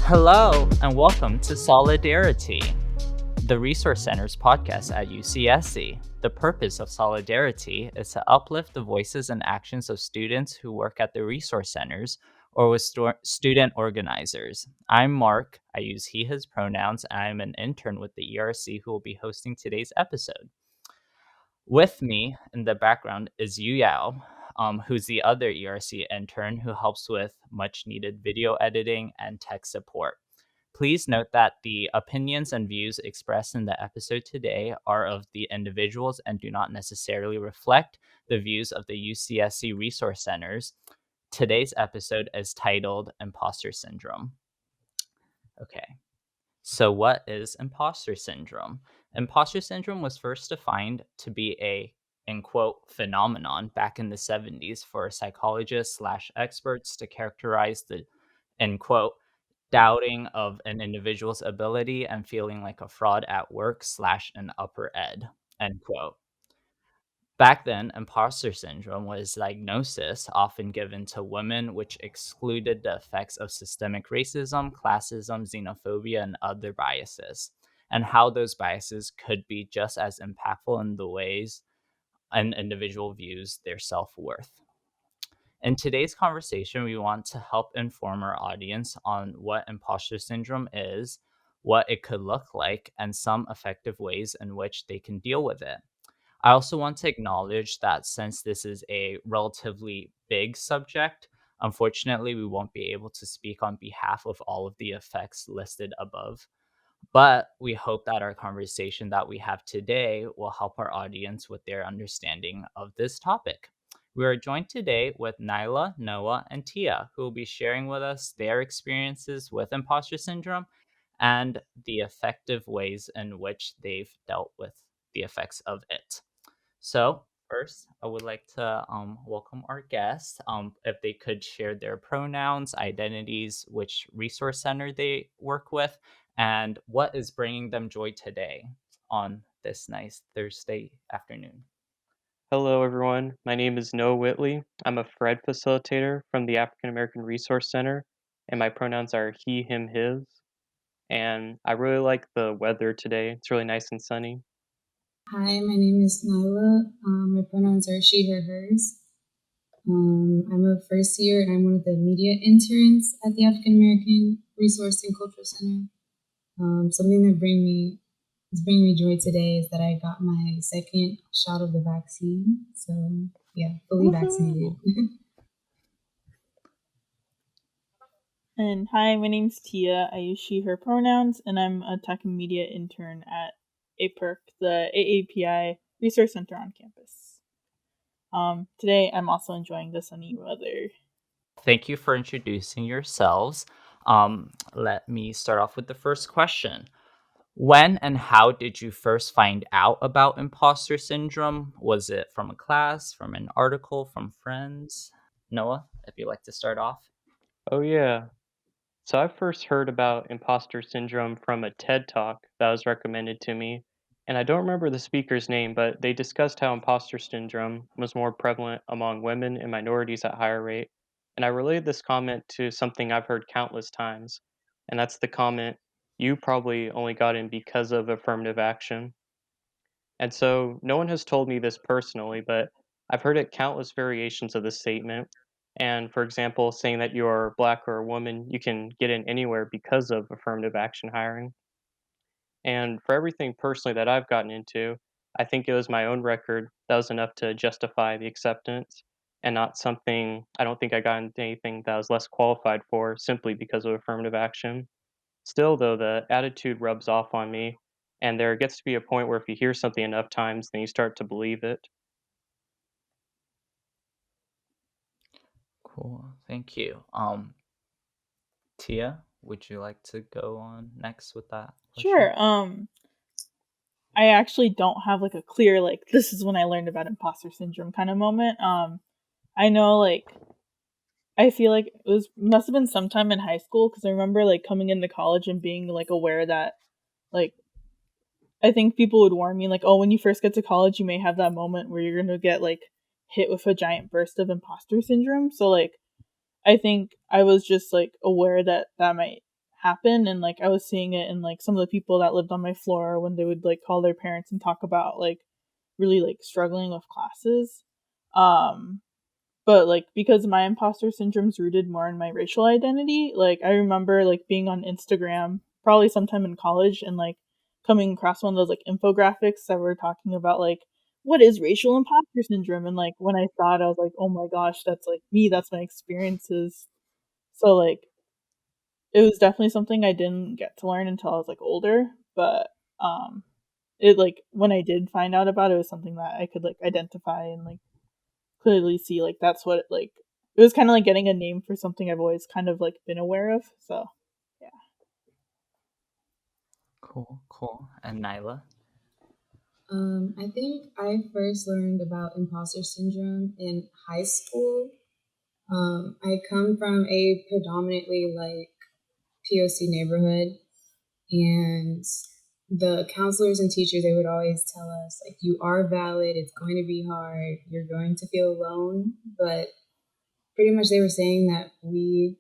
Hello, and welcome to Solidari-Tea, the Resource Center's podcast at UCSC. The purpose of Solidari-Tea is to uplift the voices and actions of students who work at the Resource Centers or with student organizers. I'm Mark. I use he, his pronouns, and I'm an intern with the ERC who will be hosting today's episode. With me in the background is Yu Yao, who's the other ERC intern who helps with much needed video editing and tech support. Please note that the opinions and views expressed in the episode today are of the individuals and do not necessarily reflect the views of the UCSC Resource Centers. Today's episode is titled Imposter Syndrome. Okay. So, what is imposter syndrome? Imposter syndrome was first defined to be a, in quote, phenomenon back in the 70s for psychologists / experts to characterize the, in quote, doubting of an individual's ability and feeling like a fraud at work / an upper ed, end quote. Back then, imposter syndrome was a diagnosis often given to women which excluded the effects of systemic racism, classism, xenophobia, and other biases, and how those biases could be just as impactful in the ways an individual views their self-worth. In today's conversation, we want to help inform our audience on what imposter syndrome is, what it could look like, and some effective ways in which they can deal with it. I also want to acknowledge that since this is a relatively big subject, unfortunately, we won't be able to speak on behalf of all of the effects listed above. But we hope that our conversation that we have today will help our audience with their understanding of this topic. We are joined today with Nyla, Noah, and Tia, who will be sharing with us their experiences with imposter syndrome and the effective ways in which they've dealt with the effects of it. So, first, I would like to welcome our guests. If they could share their pronouns, identities, which resource center they work with, and what is bringing them joy today on this nice Thursday afternoon. Hello, everyone. My name is Noah Whitley. I'm a FRED facilitator from the African American Resource Center, and my pronouns are he, him, his. And I really like the weather today. It's really nice and sunny. Hi, my name is Nyla. My pronouns are she, her, hers. I'm a first year and I'm one of the media interns at the African American Resource and Cultural Center. Something that is bringing me joy today is that I got my second shot of the vaccine. So yeah, fully vaccinated. And hi, my name's Tia. I use she, her pronouns, and I'm a tech and media intern at APERC, the AAPI Resource Center on campus. Today, I'm also enjoying the sunny weather. Thank you for introducing yourselves. Let me start off with the first question. When and how did you first find out about imposter syndrome? Was it from a class, from an article, from friends? Noah, if you'd like to start off. Oh, yeah. So I first heard about imposter syndrome from a TED Talk that was recommended to me. And I don't remember the speaker's name, but they discussed how imposter syndrome was more prevalent among women and minorities at higher rate. And I related this comment to something I've heard countless times, and that's the comment, you probably only got in because of affirmative action. And so no one has told me this personally, but I've heard it countless variations of this statement. And for example, saying that you're black or a woman, you can get in anywhere because of affirmative action hiring. And for everything personally that I've gotten into, I think it was my own record that was enough to justify the acceptance and not something I don't think I got into anything that I was less qualified for simply because of affirmative action. Still, though, the attitude rubs off on me, and there gets to be a point where if you hear something enough times, then you start to believe it. Cool. Thank you. Tia, would you like to go on next with that question? Sure. I actually don't have a clear this is when I learned about imposter syndrome kind of moment. I know I feel like it must have been sometime in high school because I remember coming into college and being aware that I think people would warn me oh, when you first get to college you may have that moment where you're gonna get hit with a giant burst of imposter syndrome. So I think I was just aware that might happen, and like I was seeing it in like some of the people that lived on my floor when they would like call their parents and talk about like really like struggling with classes. But like because my imposter syndrome's rooted more in my racial identity, like I remember like being on Instagram probably sometime in college and like coming across one of those like infographics that were talking about like what is racial imposter syndrome, and like when I saw it I was like, oh my gosh, that's like me, that's my experiences. So like it was definitely something I didn't get to learn until I was like older, but um it like when I did find out about it, it was something that I could like identify and like clearly see like that's what like it was kind of like getting a name for something I've always kind of like been aware of. So yeah. Cool. And Nyla? I think I first learned about imposter syndrome in high school. I come from a predominantly like POC neighborhood, and the counselors and teachers, they would always tell us like, you are valid, it's going to be hard, you're going to feel alone, but pretty much they were saying that we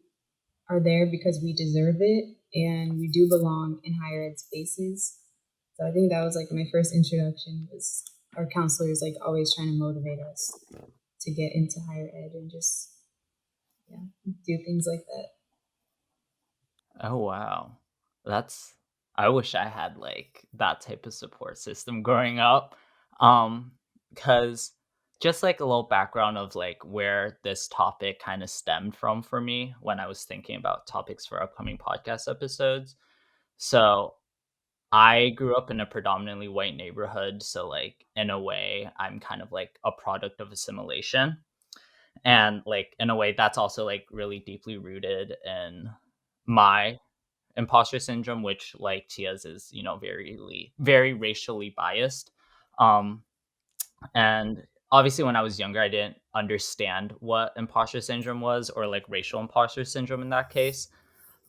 are there because we deserve it and we do belong in higher ed spaces. So I think that was like my first introduction, was our counselors like always trying to motivate us to get into higher ed and just do things like that. Oh wow. I wish I had like that type of support system growing up. Cuz just like a little background of like where this topic kind of stemmed from for me when I was thinking about topics for upcoming podcast episodes. So, I grew up in a predominantly white neighborhood, so like in a way I'm kind of like a product of assimilation. And like in a way that's also like really deeply rooted in my imposter syndrome, which like Tia's is, very racially biased. Um, and obviously when I was younger, I didn't understand what imposter syndrome was, or like racial imposter syndrome in that case.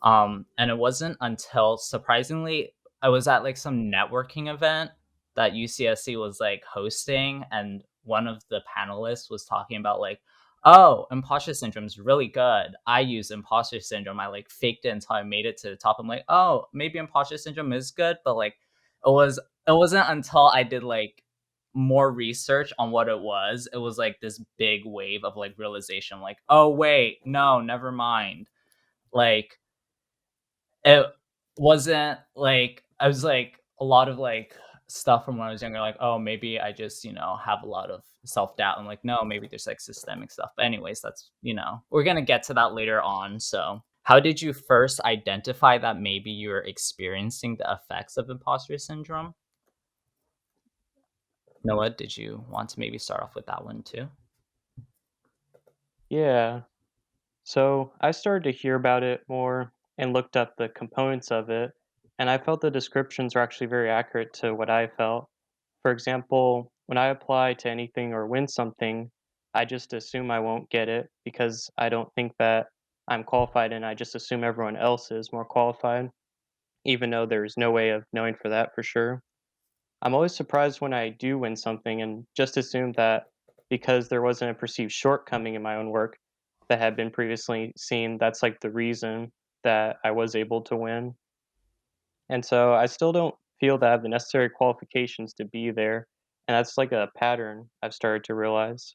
And it wasn't until, surprisingly, I was at like some networking event that UCSC was like hosting, and one of the panelists was talking about like, oh, imposter syndrome is really good. I use imposter syndrome. I like faked it until I made it to the top. I'm like, oh, maybe imposter syndrome is good, but like it wasn't until I did like more research on what it was. It was like this big wave of like realization, like, oh wait, no, never mind. Like it wasn't like, I was like a lot of like stuff from when I was younger, like, oh, maybe I just, have a lot of self-doubt. I'm like, no, maybe there's like systemic stuff. But anyways, that's, we're gonna get to that later on. So how did you first identify that maybe you're experiencing the effects of imposter syndrome? Noah, did you want to maybe start off with that one too? Yeah. So I started to hear about it more and looked up the components of it, and I felt the descriptions are actually very accurate to what I felt. For example, when I apply to anything or win something, I just assume I won't get it because I don't think that I'm qualified, and I just assume everyone else is more qualified, even though there's no way of knowing for that for sure. I'm always surprised when I do win something and just assume that because there wasn't a perceived shortcoming in my own work that had been previously seen, that's like the reason that I was able to win. And so I still don't feel that I have the necessary qualifications to be there. And that's like a pattern I've started to realize,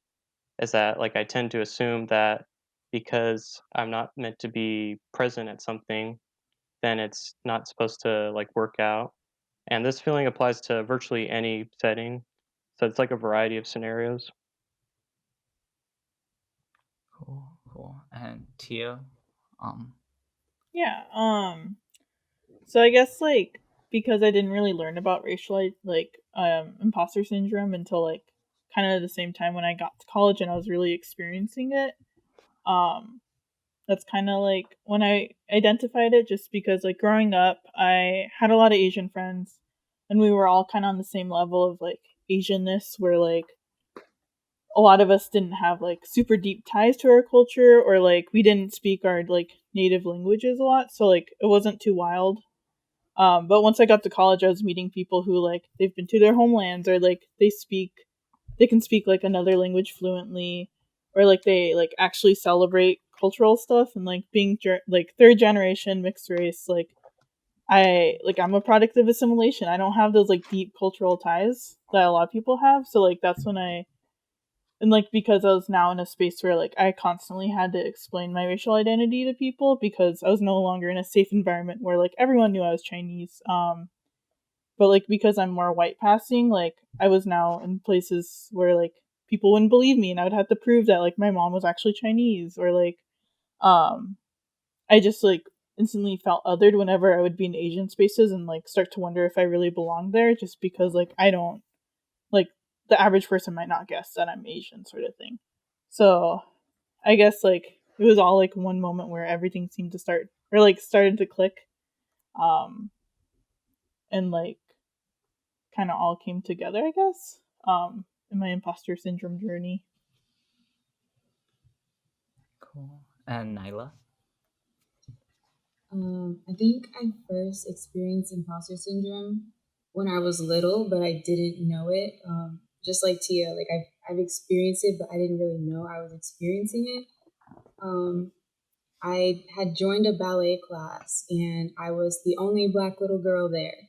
is that like I tend to assume that because I'm not meant to be present at something, then it's not supposed to like work out. And this feeling applies to virtually any setting. So it's like a variety of scenarios. Cool. And Tia, um, Yeah. So I guess like because I didn't really learn about racial like imposter syndrome until like kind of the same time when I got to college and I was really experiencing it. Um that's kind of like when I identified it, just because like growing up I had a lot of Asian friends and we were all kind of on the same level of like Asianness, where like a lot of us didn't have like super deep ties to our culture, or like we didn't speak our like native languages a lot, so like it wasn't too wild. But once I got to college, I was meeting people who like they've been to their homelands, or like they can speak like another language fluently, or like they like actually celebrate cultural stuff and like being like third generation mixed race, like I'm a product of assimilation. I don't have those like deep cultural ties that a lot of people have. So like that's when and like because I was now in a space where like I constantly had to explain my racial identity to people because I was no longer in a safe environment where like everyone knew I was Chinese. But like because I'm more white passing, like I was now in places where like people wouldn't believe me and I would have to prove that like my mom was actually Chinese, or like um I just like instantly felt othered whenever I would be in Asian spaces and like start to wonder if I really belong there, just because like I don't like the average person might not guess that I'm Asian, sort of thing. So I guess like it was all like one moment where everything seemed to start or like started to click, um and like kind of all came together, I guess, in my imposter syndrome journey. Cool. And Nyla? I think I first experienced imposter syndrome when I was little, but I didn't know it. Just like Tia, like I've experienced it, but I didn't really know I was experiencing it. I had joined a ballet class, and I was the only Black little girl there.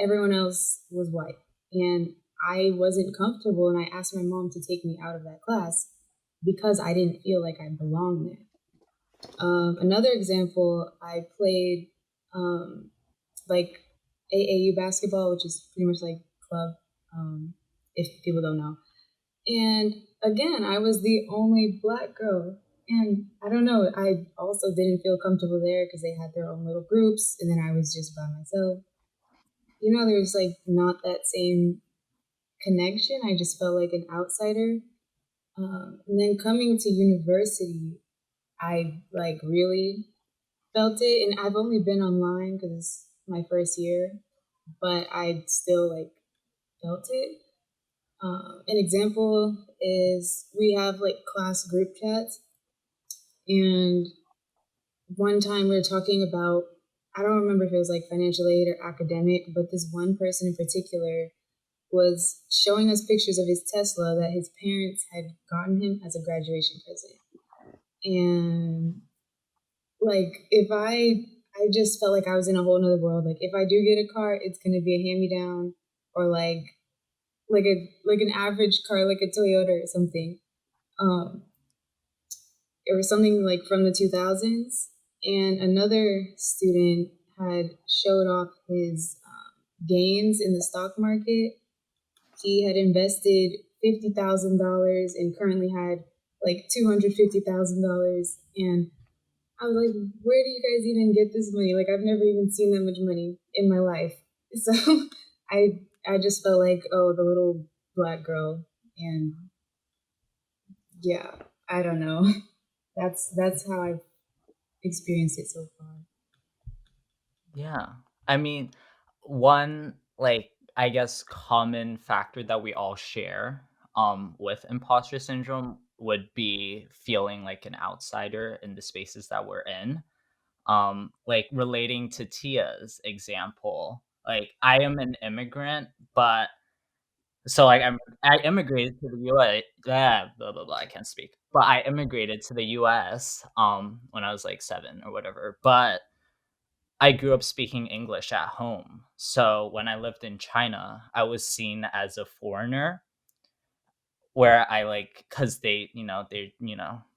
Everyone else was white, and I wasn't comfortable. And I asked my mom to take me out of that class because I didn't feel like I belonged there. Another example, I played like AAU basketball, which is pretty much like club, if people don't know. And again, I was the only Black girl. And I don't know, I also didn't feel comfortable there because they had their own little groups, and then I was just by myself. You know, there was like not that same connection. I just felt like an outsider. And then coming to university, I like really felt it, and I've only been online because it's my first year, but I still like felt it. An example is we have like class group chats, and one time we were talking about, I don't remember if it was like financial aid or academic, but this one person in particular was showing us pictures of his Tesla that his parents had gotten him as a graduation present. And like if I just felt like I was in a whole nother world. Like if I do get a car, it's gonna be a hand me down, or like an average car, like a Toyota or something. Um, it was something like from the 2000s. And another student had showed off his gains in the stock market. He had invested $50,000 and currently had like $250,000. And I was like, where do you guys even get this money? Like, I've never even seen that much money in my life. So I just felt like, oh, the little Black girl. And yeah, I don't know. That's how I've experienced it so far. Yeah. I mean, one, like, I guess common factor that we all share with imposter syndrome would be feeling like an outsider in the spaces that we're in. Like relating to Tia's example, like I am an immigrant, but so like I immigrated to the US, blah blah blah, I can't speak. But I immigrated to the US when I was like 7 or whatever. But I grew up speaking English at home. So when I lived in China, I was seen as a foreigner where I like cuz they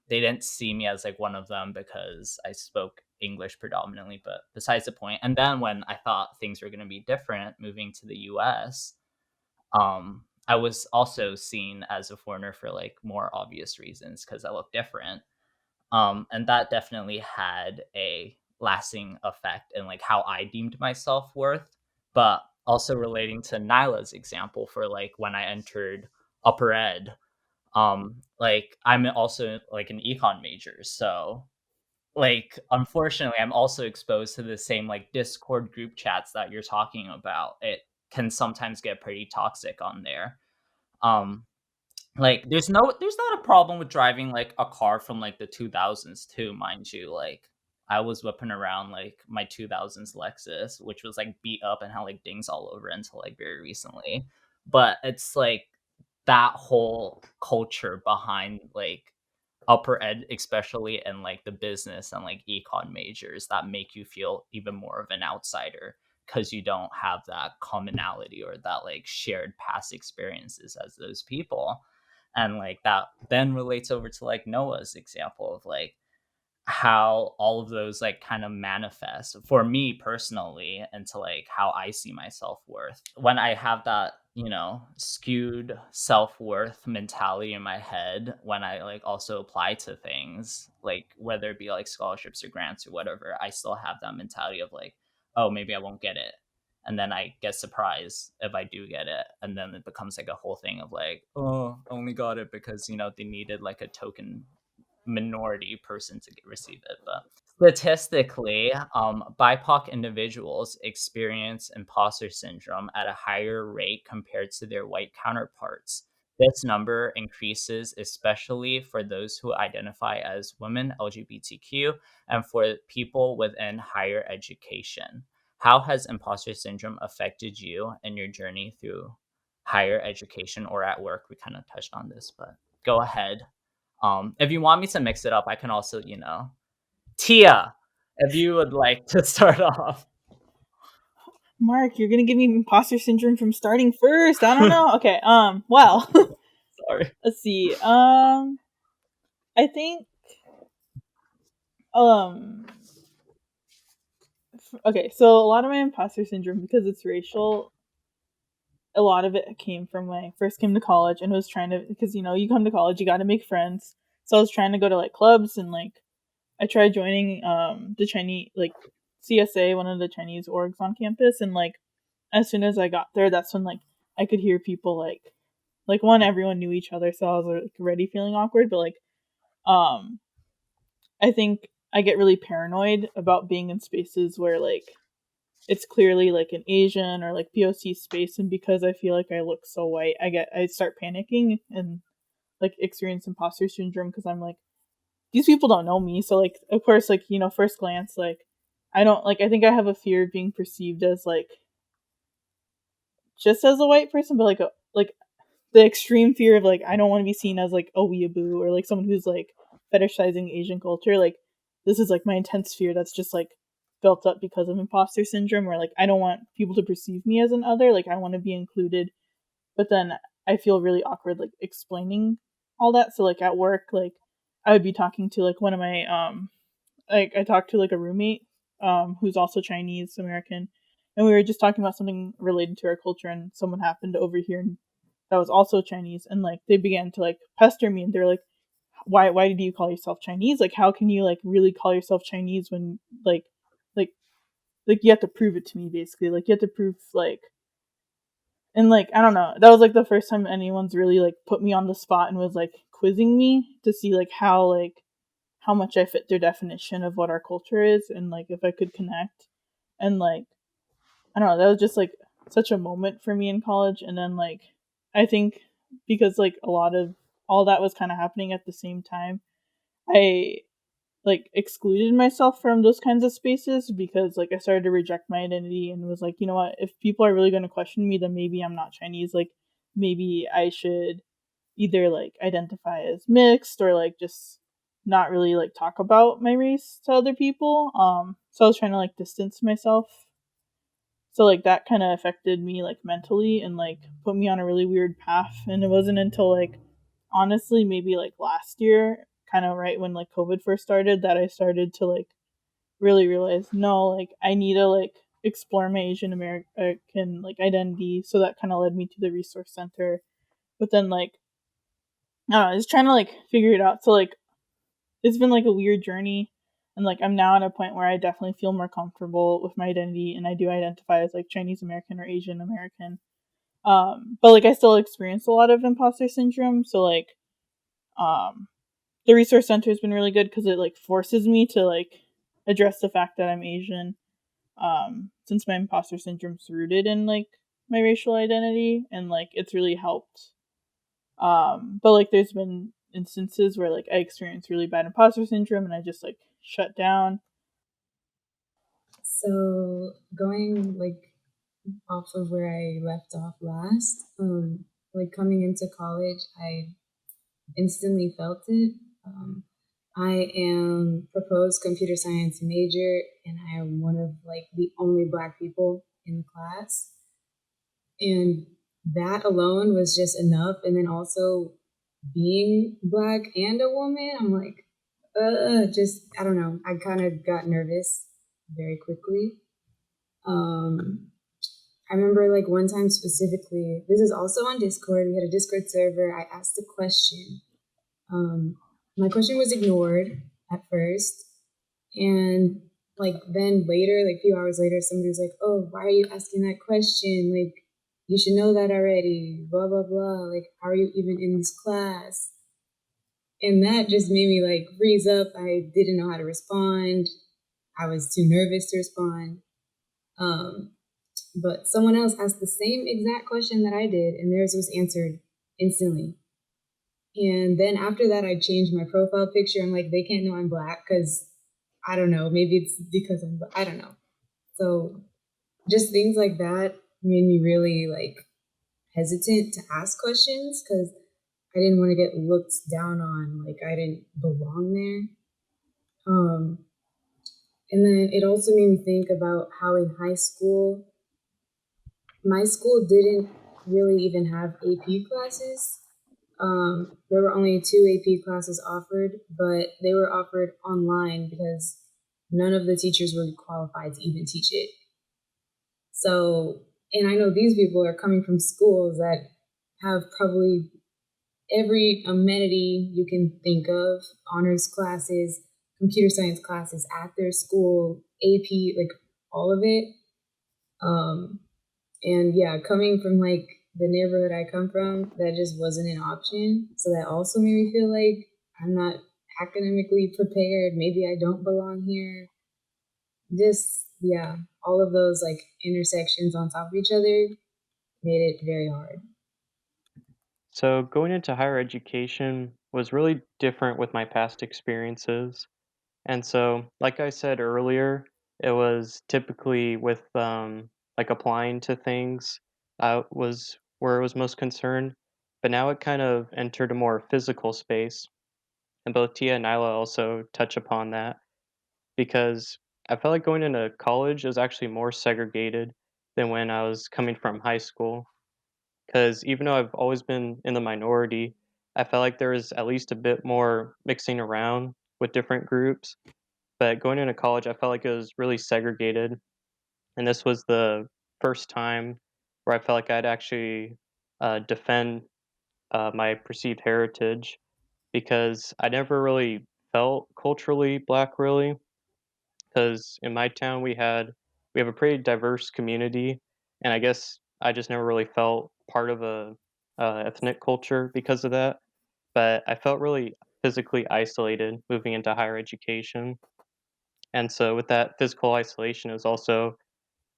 didn't see me as like one of them because I spoke English predominantly, but besides the point. And then when I thought things were going to be different moving to the US, I was also seen as a foreigner for like more obvious reasons because I look different. And that definitely had a lasting effect in like how I deemed my self-worth. But also relating to Nyla's example for like when I entered upper ed, like I'm also like an econ major. So like unfortunately I'm also exposed to the same like Discord group chats that you're talking about. It can sometimes get pretty toxic on there. Um, like there's not a problem with driving like a car from like the 2000s too, mind you. Like I was whipping around like my 2000s Lexus, which was like beat up and had like dings all over it until like very recently. But it's like that whole culture behind like upper ed, especially in like the business and like econ majors, that make you feel even more of an outsider because you don't have that commonality or that like shared past experiences as those people. And like that then relates over to like Noah's example of like how all of those like kind of manifest for me personally into like how I see my self-worth. When I have that, skewed self-worth mentality in my head, when I like also apply to things, like whether it be like scholarships or grants or whatever, I still have that mentality of like, oh, maybe I won't get it. And then I get surprised if I do get it. And then it becomes like a whole thing of like, oh, I only got it because, they needed like a token minority person to receive it. But statistically, BIPOC individuals experience imposter syndrome at a higher rate compared to their white counterparts. This number increases especially for those who identify as women, LGBTQ, and for people within higher education. How has imposter syndrome affected you in your journey through higher education or at work? We kind of touched on this, but go ahead. If you want me to mix it up, I can also, Tia, if you would like to start off. Mark, you're gonna give me imposter syndrome from starting first. I don't know. Okay. Well, Sorry. let's see. I think. Okay, so a lot of my imposter syndrome, because it's racial, a lot of it came from when I first came to college and was trying to, because you come to college, you got to make friends. So I was trying to go to like clubs, and like I tried joining the Chinese, like CSA, one of the Chinese orgs on campus, and like as soon as I got there, that's when like I could hear people like one, everyone knew each other, so I was like already feeling awkward, but like I think I get really paranoid about being in spaces where like it's clearly like an Asian or like POC space, and because I feel like I look so white, I start panicking and like experience imposter syndrome, because I'm like, these people don't know me. So like of course, like first glance, like I don't like, I think I have a fear of being perceived as like just as a white person, but like the extreme fear of like I don't want to be seen as like a weeaboo or like someone who's like fetishizing Asian culture. Like this is like my intense fear that's just like built up because of imposter syndrome, or like I don't want people to perceive me as an other. Like I want to be included, but then I feel really awkward like explaining all that. So like at work, like I would be talking to like one of my like I talked to like a roommate who's also Chinese American, and we were just talking about something related to our culture, and someone happened to overhear and that was also Chinese, and like they began to like pester me, and they're like, why do you call yourself Chinese? Like how can you like really call yourself Chinese when like like you have to prove it to me, basically. Like you have to prove like, and like I don't know, that was like the first time anyone's really like put me on the spot and was like quizzing me to see like how much I fit their definition of what our culture is, and like if I could connect. And like I don't know, that was just like such a moment for me in college. And then like I think because like a lot of all that was kind of happening at the same time, I like excluded myself from those kinds of spaces, because like I started to reject my identity and was like, you know what, if people are really going to question me, then maybe I'm not Chinese. Like maybe I should either like identify as mixed, or like just not really like talk about my race to other people. So I was trying to like distance myself. So like that kind of affected me like mentally and like put me on a really weird path. And it wasn't until like honestly maybe like last year, kind of right when like COVID first started, that I started to like really realize, no, like I need to like explore my Asian American like identity. So that kind of led me to the resource center. But then like I don't know, I was trying to like figure it out. So like it's been like a weird journey, and like I'm now at a point where I definitely feel more comfortable with my identity, and I do identify as like Chinese American or Asian American. But like I still experience a lot of imposter syndrome. So like um the resource center has been really good because it like forces me to like address the fact that I'm Asian, since my imposter syndrome's rooted in like my racial identity, and like it's really helped. But like there's been instances where like I experienced really bad imposter syndrome and I just like shut down. So going like off of where I left off last, like coming into college, I instantly felt it. I am proposed computer science major, and I am one of like the only Black people in the class. And that alone was just enough. And then also being Black and a woman, I'm like, just, I don't know. I kind of got nervous very quickly. I remember like one time specifically, this is also on Discord. We had a Discord server. I asked a question. My question was ignored at first. And like then later, like a few hours later, somebody was like, "Oh, why are you asking that question? Like, you should know that already, blah, blah, blah. Like, how are you even in this class?" And that just made me like freeze up. I didn't know how to respond. I was too nervous to respond. But someone else asked the same exact question that I did, and theirs was answered instantly. And then after that, I changed my profile picture. I'm like, they can't know I'm Black because I don't know. Maybe it's because I'm Black. I don't know. So just things like that made me really like hesitant to ask questions because I didn't want to get looked down on, like I didn't belong there. And then it also made me think about how in high school, my school didn't really even have AP classes. There were only 2 AP classes offered, but they were offered online because none of the teachers were qualified to even teach it. So, and I know these people are coming from schools that have probably every amenity you can think of, honors classes, computer science classes at their school, AP, like all of it. And yeah, coming from like the neighborhood I come from, that just wasn't an option. So that also made me feel like I'm not academically prepared. Maybe I don't belong here. Just, yeah, all of those like intersections on top of each other made it very hard. So going into higher education was really different with my past experiences. And so, like I said earlier, it was typically with like applying to things was where it was most concerned. But now it kind of entered a more physical space. And both Tia and Nyla also touch upon that because I felt like going into college is actually more segregated than when I was coming from high school. Because even though I've always been in the minority, I felt like there was at least a bit more mixing around with different groups. But going into college, I felt like it was really segregated. And this was the first time where I felt like I'd actually defend my perceived heritage because I never really felt culturally black, really. Because in my town, we have a pretty diverse community, and I guess I just never really felt part of a ethnic culture because of that. But I felt really physically isolated moving into higher education. And so with that physical isolation is also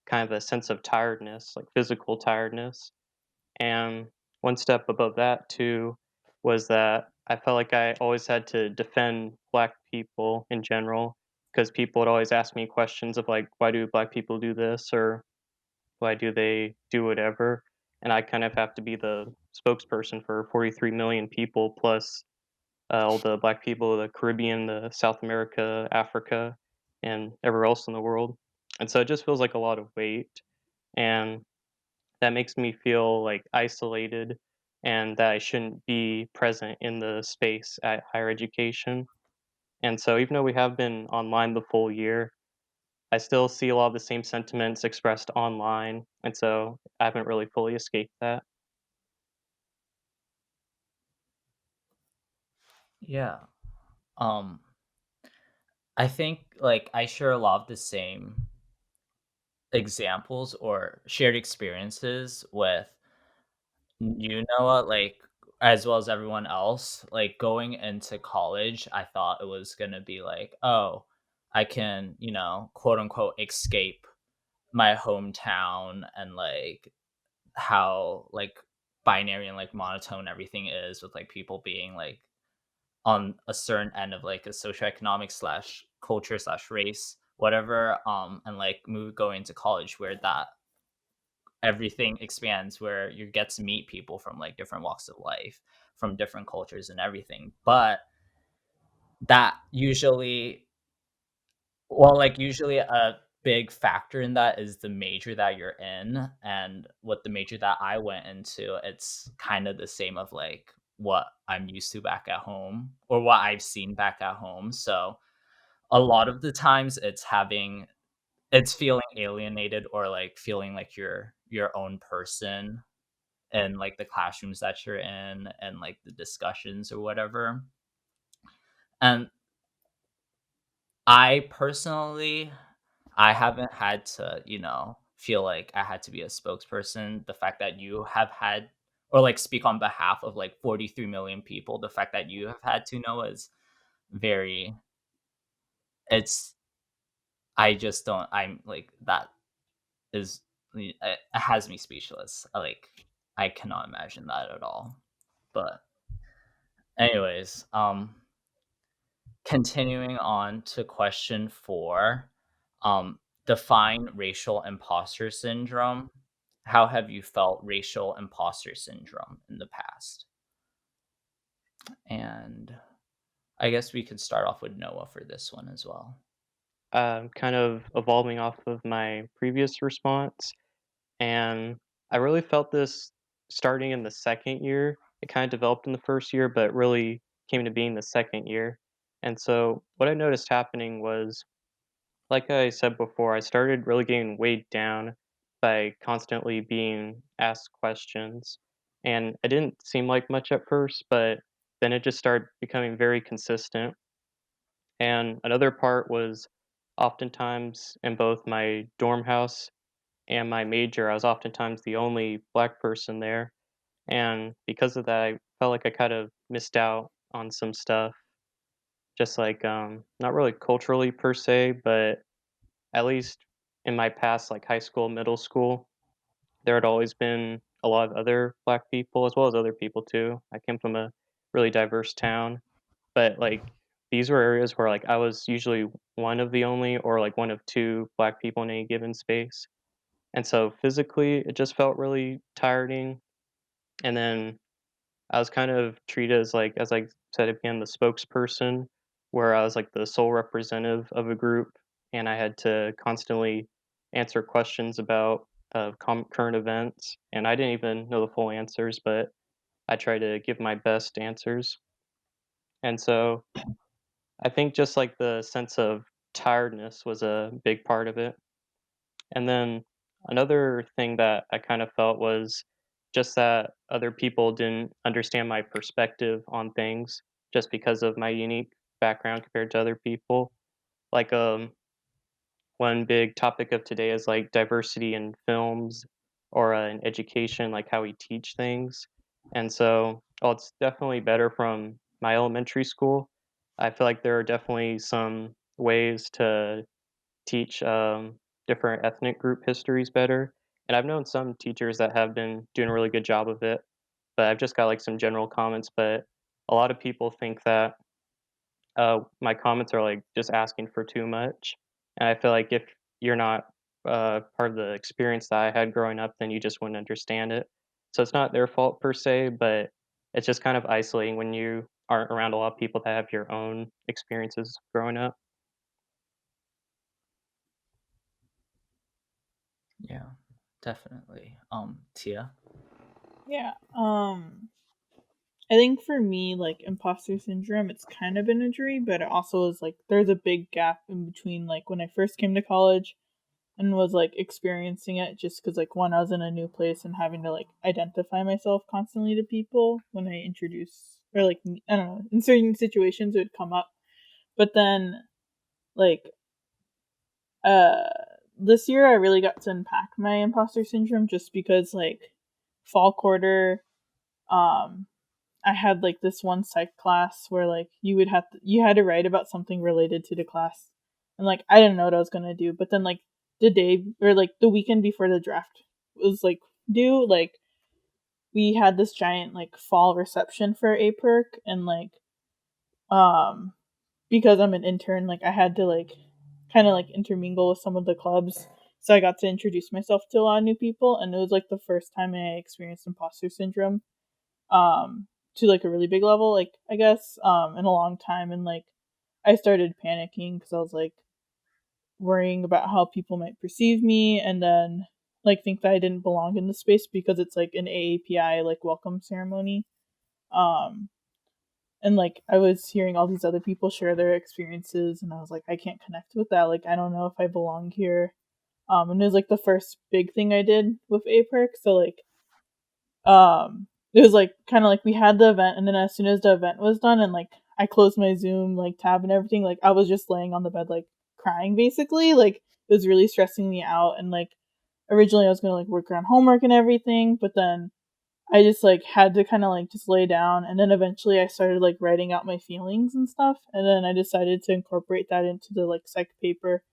kind of a sense of tiredness, like physical tiredness. And one step above that too was that I felt like I always had to defend black people in general because people would always ask me questions of like, why do black people do this or why do they do whatever? And I kind of have to be the spokesperson for 43 million people plus all the black people of the Caribbean, the South America, Africa, and everywhere else in the world. And so it just feels like a lot of weight. And that makes me feel like isolated and that I shouldn't be present in the space at higher education. And so even though we have been online the full year, I still see a lot of the same sentiments expressed online. And so I haven't really fully escaped that. Yeah. Um, I think like I share a lot of the same examples or shared experiences with you, Noah, like as well as everyone else. Like going into college, I thought it was gonna be like, oh, I can, quote unquote escape my hometown and like how like binary and like monotone everything is with like people being like on a certain end of like a socioeconomic slash culture slash race whatever, and like move going to college where that everything expands, where you get to meet people from like different walks of life, from different cultures and everything. But that usually, well, like, usually a big factor in that is the major that you're in, and with the major that I went into, it's kind of the same of, like, what I'm used to back at home or what I've seen back at home, so a lot of the times it's feeling alienated or, like, feeling like you're your own person in, like, the classrooms that you're in and, like, the discussions or whatever, and I personally I haven't had to, feel like I had to be a spokesperson. The fact that you have had or like speak on behalf of like 43 million people, the fact that you have had to know is very it's I just don't I'm like that is it has me speechless. I cannot imagine that at all. But anyways, continuing on to question 4, define racial imposter syndrome. How have you felt racial imposter syndrome in the past? And I guess we could start off with Noah for this one as well. Kind of evolving off of my previous response, and I really felt this starting in the second year. It kind of developed in the first year, but really came to being the second year. And so what I noticed happening was, like I said before, I started really getting weighed down by constantly being asked questions. And it didn't seem like much at first, but then it just started becoming very consistent. And another part was oftentimes in both my dorm house and my major, I was oftentimes the only black person there. And because of that, I felt like I kind of missed out on some stuff, just like not really culturally per se, but at least in my past, like high school, middle school, there had always been a lot of other black people as well as other people too. I came from a really diverse town, but like these were areas where like I was usually one of the only or like one of two black people in any given space. And so physically it just felt really tiring. And then I was kind of treated as like, as I said again, the spokesperson, where I was like the sole representative of a group, and I had to constantly answer questions about current events, and I didn't even know the full answers, but I tried to give my best answers. And so I think just like the sense of tiredness was a big part of it. And then another thing that I kind of felt was just that other people didn't understand my perspective on things just because of my unique background compared to other people. Like one big topic of today is like diversity in films or in education, like how we teach things. And so, it's definitely better from my elementary school. I feel like there are definitely some ways to teach different ethnic group histories better. And I've known some teachers that have been doing a really good job of it, but I've just got like some general comments. But a lot of people think that my comments are like just asking for too much. And I feel like if you're not part of the experience that I had growing up, then you just wouldn't understand it. So it's not their fault per se, but it's just kind of isolating when you aren't around a lot of people that have your own experiences growing up. Yeah, definitely. Tia? Yeah. I think for me, like imposter syndrome, it's kind of an injury, but it also is like there's a big gap in between like when I first came to college and was like experiencing it just because like one, I was in a new place and having to like identify myself constantly to people when I introduce or like I don't know, in certain situations it would come up. But then like uh this year I really got to unpack my imposter syndrome just because like fall quarter um I had like this one psych class where like you had to write about something related to the class. And like I didn't know what I was gonna do. But then like the day or like the weekend before the draft was like due, like we had this giant like fall reception for a perk and like um because I'm an intern, like I had to like kind of like intermingle with some of the clubs. So I got to introduce myself to a lot of new people and it was like the first time I experienced imposter syndrome to like a really big level, like I guess in a long time. And like I started panicking because I was like worrying about how people might perceive me, and then like think that I didn't belong in the space because it's like an AAPI like welcome ceremony. Um, and like I was hearing all these other people share their experiences, and I was like, I can't connect with that. Like I don't know if I belong here. And it was like the first big thing I did with APERC. So like it was like kind of like we had the event, and then as soon as the event was done and like I closed my Zoom like tab and everything, like I was just laying on the bed like crying basically. Like it was really stressing me out, and like originally I was gonna like work around homework and everything, but then I just like had to kind of like just lay down, and then eventually I started like writing out my feelings and stuff, and then I decided to incorporate that into the like psych paper.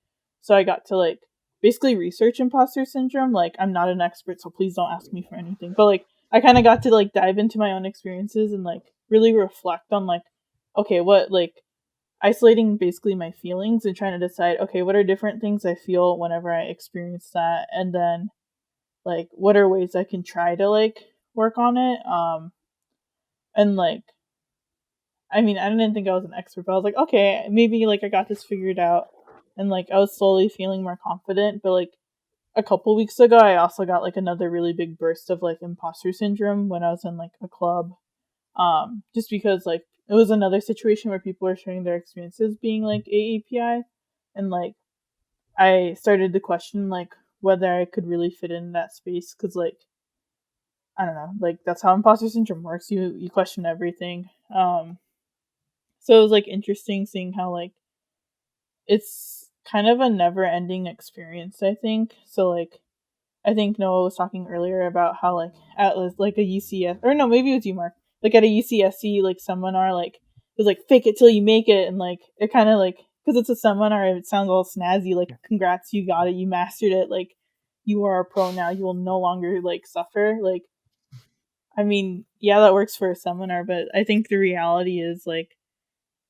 So I got to like basically research imposter syndrome. Like I'm not an expert, so please don't ask me for anything. But like I kind of got to like dive into my own experiences and like really reflect on like okay, what like isolating basically my feelings and trying to decide okay, what are different things I feel whenever I experience that, and then like what are ways I can try to like work on it. And like I mean I didn't think I was an expert, but I was like okay, maybe like I got this figured out, and like I was slowly feeling more confident. But like a couple weeks ago I also got like another really big burst of like imposter syndrome when I was in like a club, just because like it was another situation where people were sharing their experiences being like AAPI, and like I started to question like whether I could really fit in that space, because like I don't know, like that's how imposter syndrome works. You question everything. So it was like interesting seeing how like it's kind of a never ending experience, I think. So like I think Noah was talking earlier about how like at like a UCS, or no, maybe it was you, Mark. Like at a UCSC like seminar, like it was like fake it till you make it, and like it kind of like because it's a seminar, it sounds all snazzy. Like congrats, you got it, you mastered it. Like you are a pro now. You will no longer like suffer. Like I mean, yeah, that works for a seminar, but I think the reality is like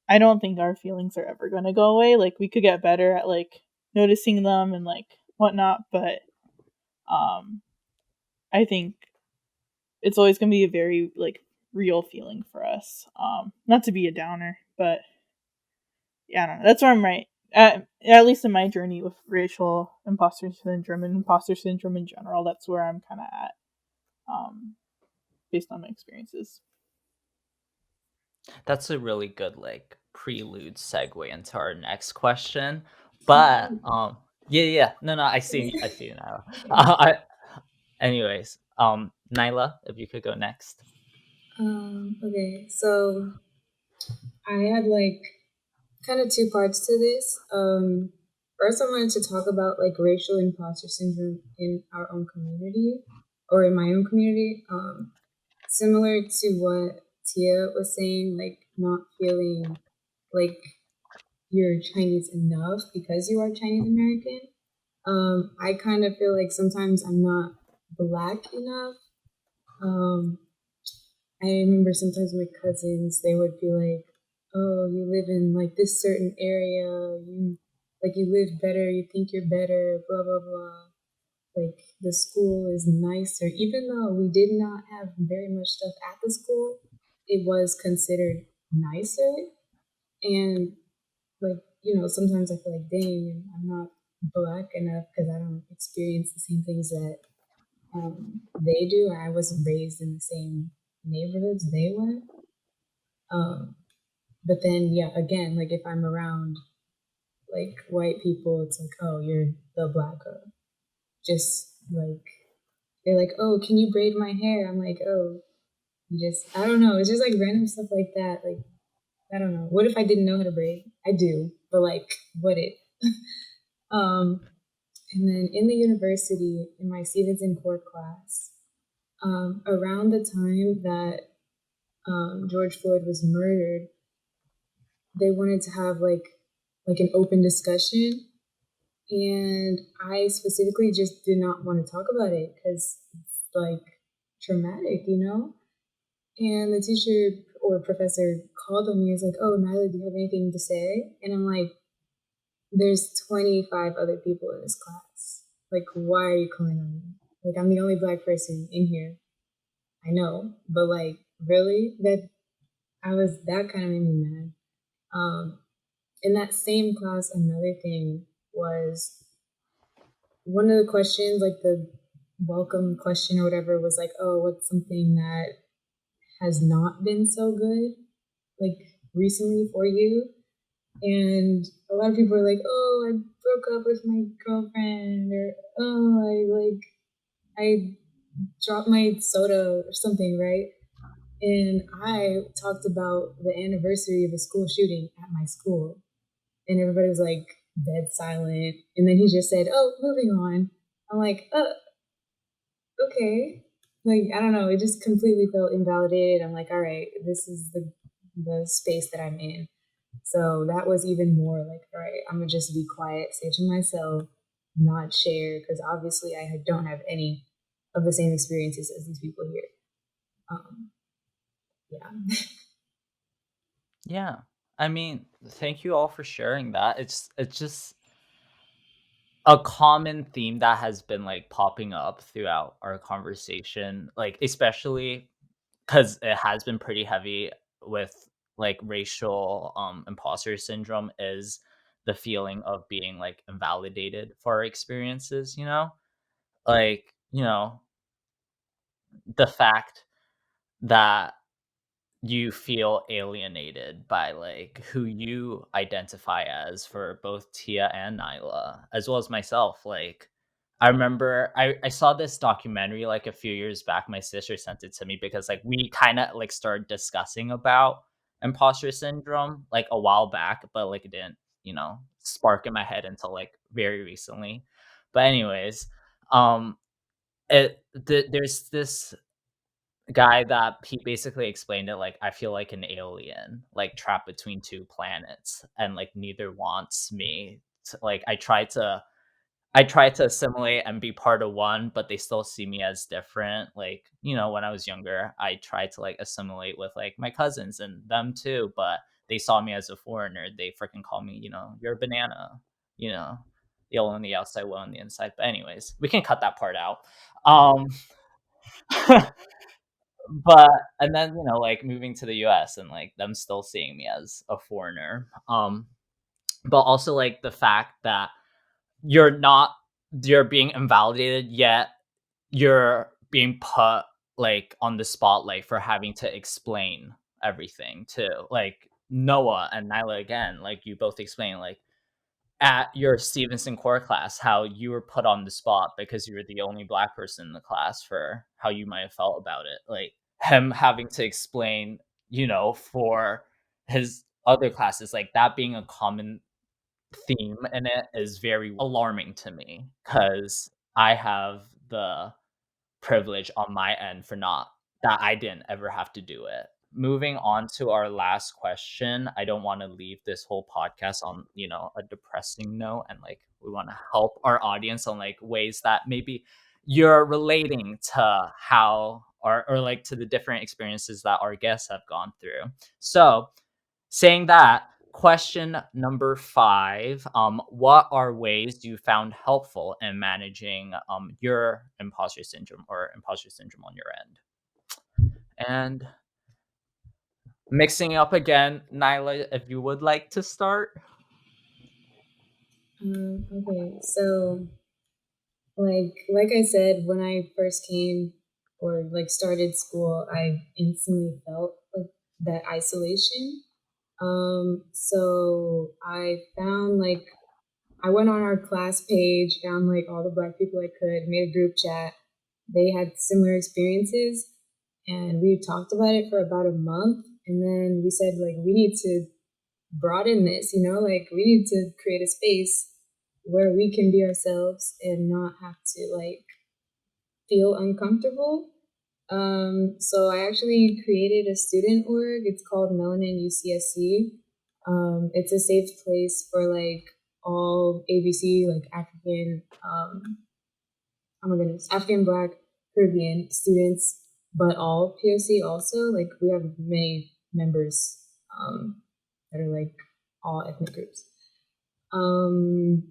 I don't think our feelings are ever going to go away. Like we could get better at like noticing them and like whatnot, but um I think it's always going to be a very like real feeling for us. Not to be a downer, but yeah, I don't know. That's where I'm right. At least in my journey with racial imposter syndrome and imposter syndrome in general, that's where I'm kind of at, based on my experiences. That's a really good like prelude segue into our next question. But yeah. No, I see you now. Anyways, Nyla, if you could go next. Okay, so I had like kind of two parts to this. First, I wanted to talk about like racial imposter syndrome in our own community or in my own community. Similar to what Tia was saying, like not feeling like you're Chinese enough because you are Chinese American. I kind of feel like sometimes I'm not black enough. Um, I remember sometimes my cousins, they would be like, "Oh, you live in like this certain area. You live better. You think you're better. Blah blah blah. Like the school is nicer. Even though we did not have very much stuff at the school, it was considered nicer. And like sometimes I feel like, dang, I'm not black enough because I don't experience the same things that they do. I wasn't raised in the same neighborhoods they were. Um, but then, yeah, again, like if I'm around like white people, it's like, oh, you're the black girl. Just like they're like, oh, can you braid my hair? I'm like, oh, I don't know. It's just like random stuff like that. Like, I don't know. What if I didn't know how to braid? I do, but like, what if? um, and then in the university, in my Stevenson core class, around the time that George Floyd was murdered, they wanted to have like an open discussion, and I specifically just did not want to talk about it because it's like traumatic, you know. And the teacher or professor called on me. He was like, "Oh, Nyla, do you have anything to say?" And I'm like, "There's 25 other people in this class. Like, why are you calling on me? Like, I'm the only black person in here. I know, but like, really, that kind of made me mad." Um, in that same class, another thing was one of the questions, like the welcome question or whatever, was like, oh, what's something that has not been so good, like recently for you? And a lot of people are like, oh, I broke up with my girlfriend, or oh, I dropped my soda or something, right? And I talked about the anniversary of a school shooting at my school, and everybody was like dead silent. And then he just said, "Oh, moving on." I'm like, okay. Like, I don't know. It just completely felt invalidated. I'm like, all right, this is the space that I'm in. So that was even more like, all right, I'm gonna just be quiet, stay to myself, not share, because obviously I don't have any of the same experiences as these people here. Yeah. Yeah. I mean, thank you all for sharing that. It's just a common theme that has been like popping up throughout our conversation, like especially because it has been pretty heavy with like racial imposter syndrome, is the feeling of being like invalidated for our experiences, like the fact that you feel alienated by like who you identify as, for both Tia and Nyla, as well as myself. Like, I remember I saw this documentary like a few years back. My sister sent it to me because like we kind of like started discussing about imposter syndrome like a while back, but like it didn't, spark in my head until like very recently. But anyways, um there's this guy that he basically explained it like, I feel like an alien, like trapped between two planets, and like neither wants me like I try to assimilate and be part of one, but they still see me as different. Like, when I was younger, I tried to like assimilate with like my cousins and them too, but they saw me as a foreigner. They freaking call me, you're a banana, you know, yellow on the outside, well on the inside. But anyways, we can cut that part out. Um but and then, like moving to the US and like them still seeing me as a foreigner. But also like the fact that you're not you're being invalidated, yet you're being put like on the spotlight for having to explain everything too. Like Noah and Nyla, again, like you both explain, like at your Stevenson core class, how you were put on the spot because you were the only black person in the class, for how you might have felt about it. Like him having to explain, for his other classes, like that being a common theme in it is very alarming to me, because I have the privilege on my end for not that I didn't ever have to do it. Moving on to our last question, I don't want to leave this whole podcast on, a depressing note, and like we want to help our audience on like ways that maybe you're relating to how, or like to the different experiences that our guests have gone through. So, saying that, question number 5, what are ways you found helpful in managing your imposter syndrome, or imposter syndrome on your end? And mixing it up again, Nyla, if you would like to start. Okay, so like I said, when I first came or like started school, I instantly felt like that isolation. So I found like I went on our class page, found like all the black people I could, made a group chat. They had similar experiences, and we talked about it for about a month, and then we said like we need to broaden this, like we need to create a space where we can be ourselves and not have to like feel uncomfortable. So I actually created a student org. It's called Melanin UCSC. It's a safe place for like all ABC, like African, oh my goodness, African, Black, Caribbean students, but all POC also. Like we have many members that are like all ethnic groups.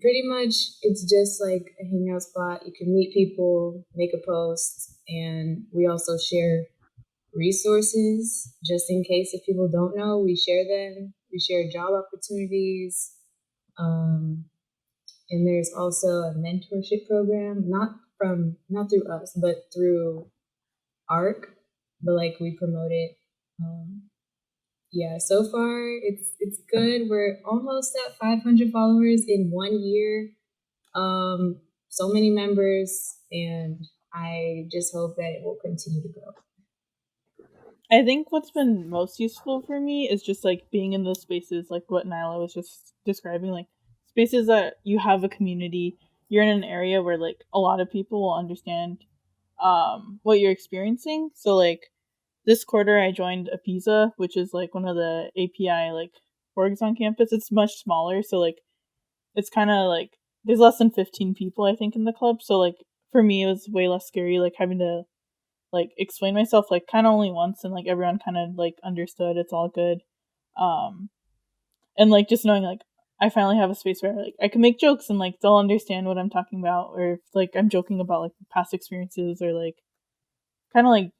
Pretty much it's just like a hangout spot. You can meet people, make a post, and we also share resources just in case if people don't know, we share them. We share job opportunities. And there's also a mentorship program, not through us, but through ARC, but like we promote it. Yeah, so far it's good. We're almost at 500 followers in 1 year. So many members, and I just hope that it will continue to grow. I think what's been most useful for me is just like being in those spaces, like what Nyla was just describing, like spaces that you have a community. You're in an area where like a lot of people will understand what you're experiencing. So like this quarter I joined APISA, which is like one of the API like orgs on campus. It's much smaller, so like it's kind of like there's less than 15 people I think in the club. So like for me it was way less scary like having to like explain myself like kind of only once, and like everyone kind of like understood it's all good. And like just knowing like I finally have a space where like I can make jokes and like they'll understand what I'm talking about, or if like I'm joking about like past experiences, or like kind of like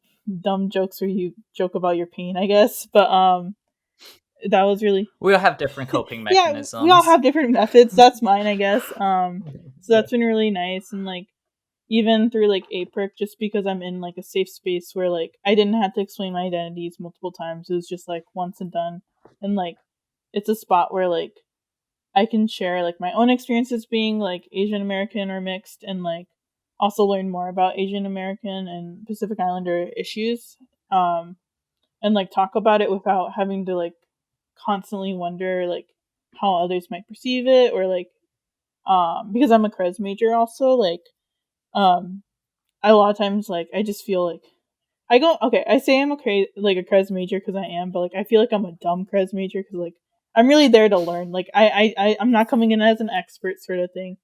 dumb jokes where you joke about your pain, I guess. But that was really We all have different coping yeah, mechanisms. we all have different methods. That's mine, I guess. So that's been really nice. And like even through like APRIC, just because I'm in like a safe space where like I didn't have to explain my identities multiple times. It was just like once and done. And like it's a spot where like I can share like my own experiences being like Asian American or mixed, and like also learn more about Asian American and Pacific Islander issues. And like talk about it without having to like constantly wonder like how others might perceive it, or like because I'm a CRES major also, like a lot of times like I just feel like I say I'm a CRES major because I am, but like I feel like I'm a dumb CRES major because like I'm really there to learn. Like I'm not coming in as an expert sort of thing.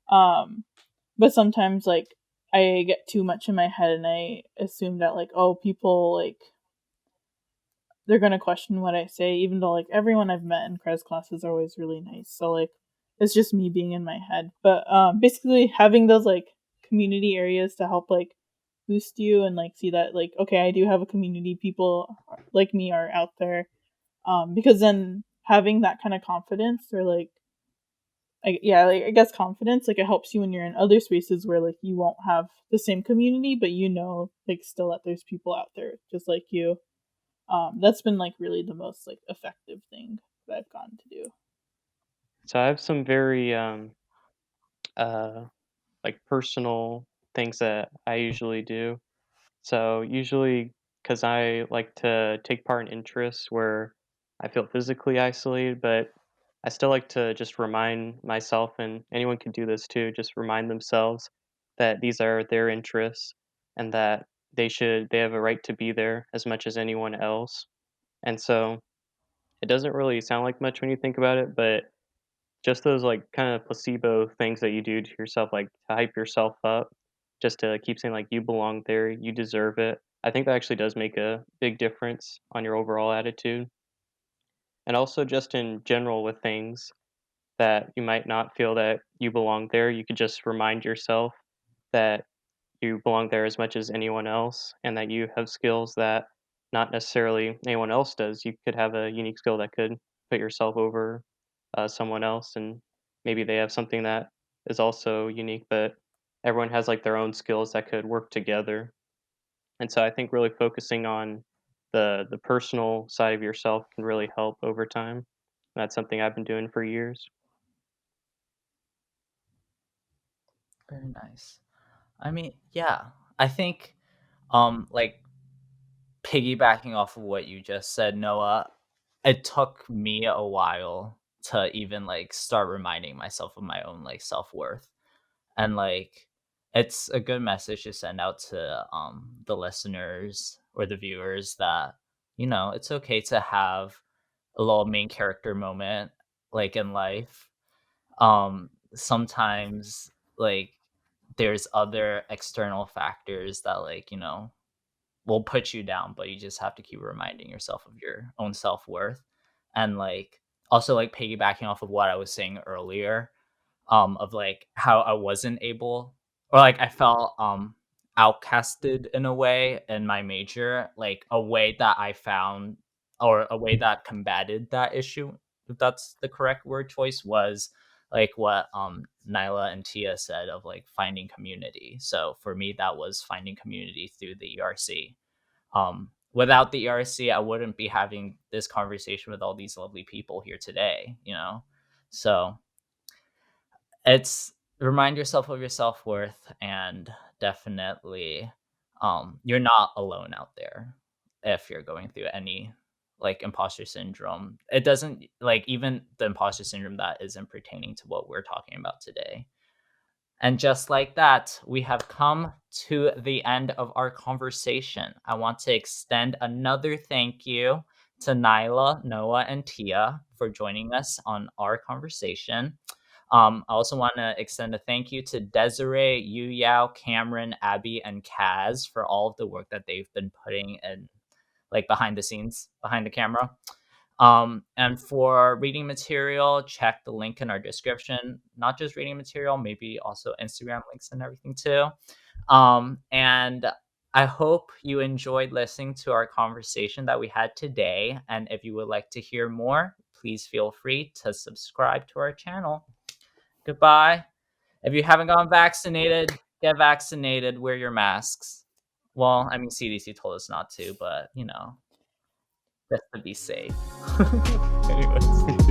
But sometimes like I get too much in my head and I assume that like, oh, people like they're gonna question what I say, even though like everyone I've met in CRES classes are always really nice. So like it's just me being in my head. But basically having those like community areas to help like boost you and like see that like, okay, I do have a community, people like me are out there. Because then having that kind of confidence, or like I guess confidence, like it helps you when you're in other spaces where like you won't have the same community, but you know like still that there's people out there just like you. That's been like really the most like effective thing that I've gotten to do. So I have some very like personal things that I usually do. So usually, because I like to take part in interests where I feel physically isolated, but I still like to just remind myself, and anyone can do this too, just remind themselves that these are their interests and that they have a right to be there as much as anyone else. And so it doesn't really sound like much when you think about it, but just those like kind of placebo things that you do to yourself, like to hype yourself up, just to keep saying like you belong there, you deserve it. I think that actually does make a big difference on your overall attitude. And also just in general with things that you might not feel that you belong there, you could just remind yourself that you belong there as much as anyone else, and that you have skills that not necessarily anyone else does. You could have a unique skill that could put yourself over someone else, and maybe they have something that is also unique, but everyone has like their own skills that could work together. And so I think really focusing on the personal side of yourself can really help over time. That's something I've been doing for years. Very nice. I mean, yeah, I think, like piggybacking off of what you just said, Noah, it took me a while to even like start reminding myself of my own like self-worth. And like it's a good message to send out to the listeners or the viewers that, it's okay to have a little main character moment like in life. Sometimes like there's other external factors that like, will put you down, but you just have to keep reminding yourself of your own self-worth. And like also like piggybacking off of what I was saying earlier, of like how I wasn't able, or like I felt outcasted in a way in my major, like a way that I found or a way that combated that issue, if that's the correct word choice, was like what Nyla and Tia said of like finding community. So for me, that was finding community through the ERC. Without the ERC, I wouldn't be having this conversation with all these lovely people here today, you know? So it's remind yourself of your self-worth, and definitely you're not alone out there if you're going through any like imposter syndrome. It doesn't like even the imposter syndrome that isn't pertaining to what we're talking about today. And just like that, we have come to the end of our conversation. I want to extend another thank you to Nyla, Noah, and Tia for joining us on our conversation. I also want to extend a thank you to Desiree, Yu Yao, Cameron, Abby, and Kaz for all of the work that they've been putting in, like behind the scenes, behind the camera. And for reading material, check the link in our description. Not just reading material, maybe also Instagram links and everything too. And I hope you enjoyed listening to our conversation that we had today. And if you would like to hear more, please feel free to subscribe to our channel. Goodbye. If you haven't gotten vaccinated, get vaccinated, wear your masks. Well, I mean, CDC told us not to, but, you know, just to be safe. Anyways.